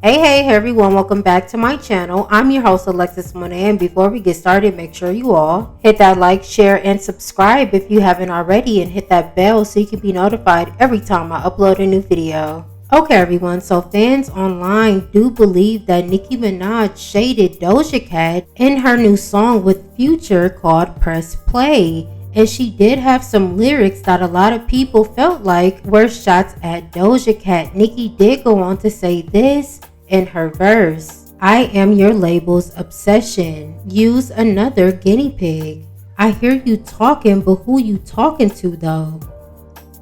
Hey everyone, welcome back to my channel. I'm your host Alexis Monet, and before we get started, make sure you all hit that like, share, and subscribe if you haven't already, and hit that bell so you can be notified every time I upload a new video. Okay everyone, so fans online do believe that Nicki Minaj shaded Doja Cat in her new song with Future called Press Play. And she did have some lyrics that a lot of people felt like were shots at Doja Cat. Nicki did go on to say this in her verse: I am your label's obsession. Use another guinea pig. I hear you talking, but who you talking to though?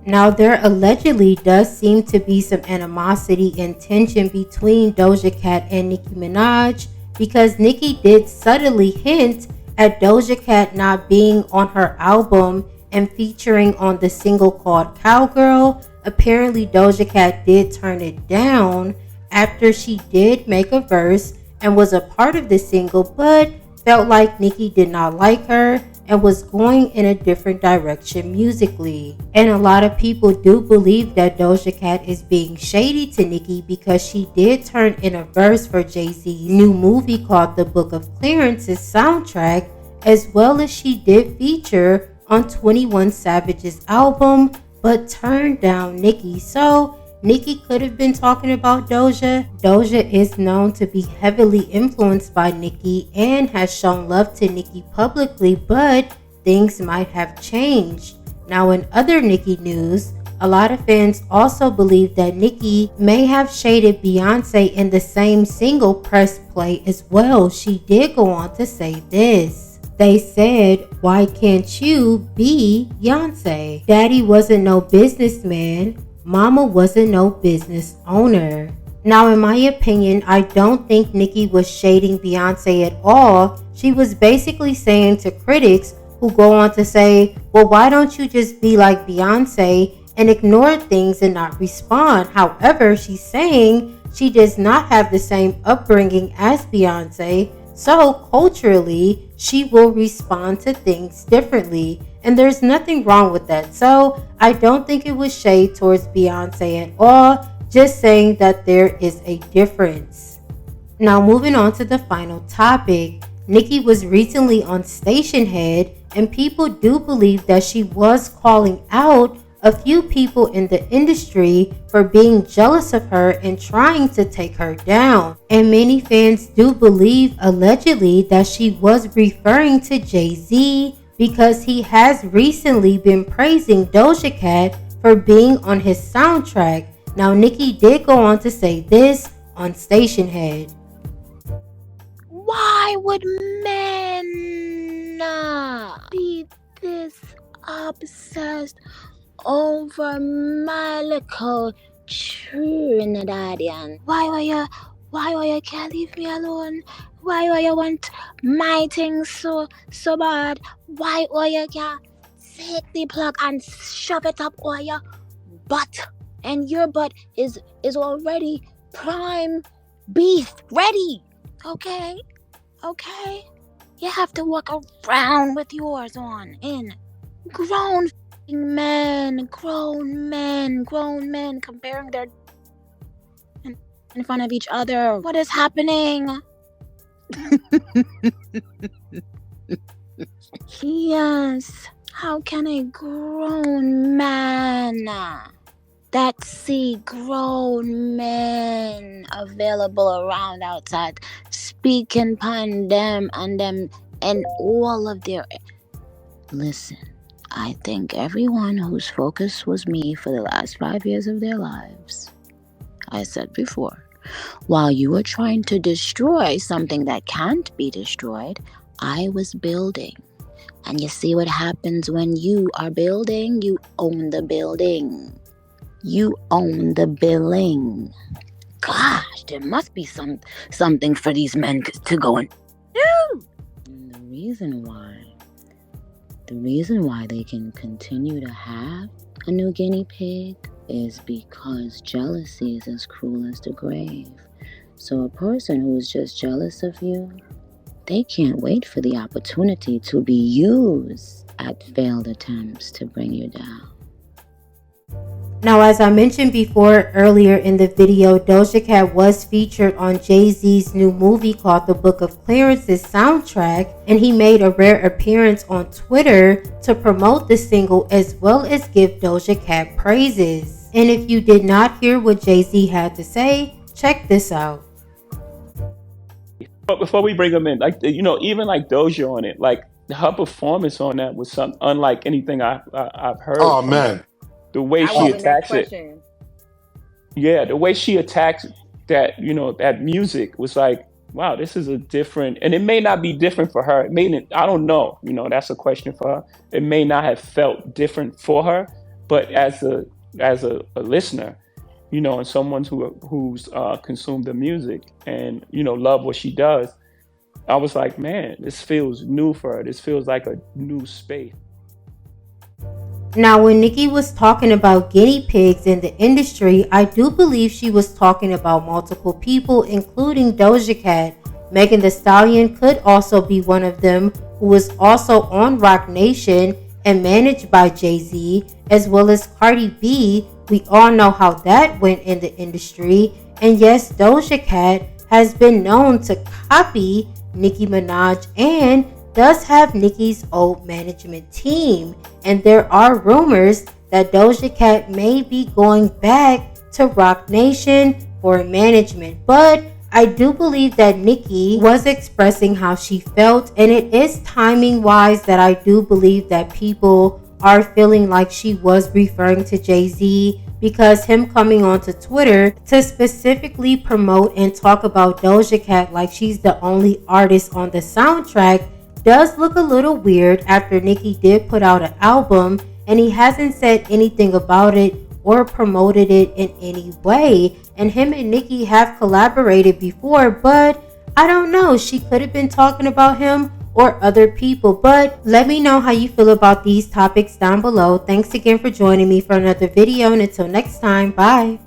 Now there allegedly does seem to be some animosity and tension between Doja Cat and Nicki Minaj, because Nicki did subtly hint at Doja Cat not being on her album and featuring on the single called Cowgirl. Apparently Doja Cat did turn it down after she did make a verse and was a part of the single, but felt like Nicki did not like her and was going in a different direction musically. And a lot of people do believe that Doja Cat is being shady to Nicki because she did turn in a verse for Jay-Z's new movie called The Book of Clarence's soundtrack, as well as she did feature on 21 Savage's album, but turned down Nicki. So Nicki could have been talking about Doja. Doja is known to be heavily influenced by Nicki and has shown love to Nicki publicly, but things might have changed. Now in other Nicki news, a lot of fans also believe that Nicki may have shaded Beyoncé in the same single Press Play as well. She did go on to say this. They said, why can't you be Beyoncé? Daddy wasn't no businessman. Mama wasn't no business owner. Now, in my opinion, I don't think Nicki was shading Beyoncé at all. She was basically saying to critics who go on to say, well, why don't you just be like Beyoncé and ignore things and not respond? However, she's saying she does not have the same upbringing as Beyoncé, so culturally, she will respond to things differently. And there's nothing wrong with that. So I don't think it was shade towards Beyoncé at all, just saying that there is a difference. Now moving on to the final topic, Nicki was recently on StationHead, and people do believe that she was calling out a few people in the industry for being jealous of her and trying to take her down. And many fans do believe allegedly that she was referring to Jay-Z, because he has recently been praising Doja Cat for being on his soundtrack. Now Nicki did go on to say this on StationHead. Why would men be this obsessed over my little Trinidadian? Why were you can't leave me alone? Why were you want my things so bad? Why were you can't take the plug and shove it up or your butt? And your butt is already prime beef ready. Okay? You have to walk around with yours on in. Grown men comparing their in front of each other. What is happening? Yes, how can a grown man that see grown men available around outside speaking upon them and all of their... Listen, I think everyone whose focus was me for the last 5 years of their lives, I said before, while you were trying to destroy something that can't be destroyed, I was building. And you see what happens when you are building? You own the building. You own the billing. Gosh, there must be something for these men to go and do. And the reason why they can continue to have a new guinea pig is because jealousy is as cruel as the grave. So a person who is just jealous of you, they can't wait for the opportunity to be used at failed attempts to bring you down. Now, as I mentioned before earlier in the video, Doja Cat was featured on Jay-Z's new movie called The Book of Clarence's soundtrack, and he made a rare appearance on Twitter to promote the single as well as give Doja Cat praises. And if you did not hear what Jay-Z had to say, check this out. But before we bring them in, like, even like Doja on it, like her performance on that was something unlike anything I've heard. Oh man, The way That she was the next attacks it, question. yeah, the way she attacks that, that music was like, wow, this is a different, and it may not be different for her. It may, I don't know, that's a question for her. It may not have felt different for her, but as a listener, and someone who's consumed the music and love what she does, I was like, man, this feels new for her. This feels like a new space. Now, when Nicki was talking about guinea pigs in the industry, I do believe she was talking about multiple people, including Doja Cat. Megan Thee Stallion could also be one of them, who was also on Roc Nation and managed by Jay-Z, as well as Cardi B. We all know how that went in the industry. And yes, Doja Cat has been known to copy Nicki Minaj and does have Nicki's old management team. And there are rumors that Doja Cat may be going back to Roc Nation for management. But I do believe that Nicki was expressing how she felt, and it is timing wise that I do believe that people are feeling like she was referring to Jay-Z, because him coming onto Twitter to specifically promote and talk about Doja Cat like she's the only artist on the soundtrack does look a little weird after Nicki did put out an album and he hasn't said anything about it or promoted it in any way. And him and Nicki have collaborated before, but I don't know, she could have been talking about him or other people. But let me know how you feel about these topics down below. Thanks again for joining me for another video, and until next time, bye.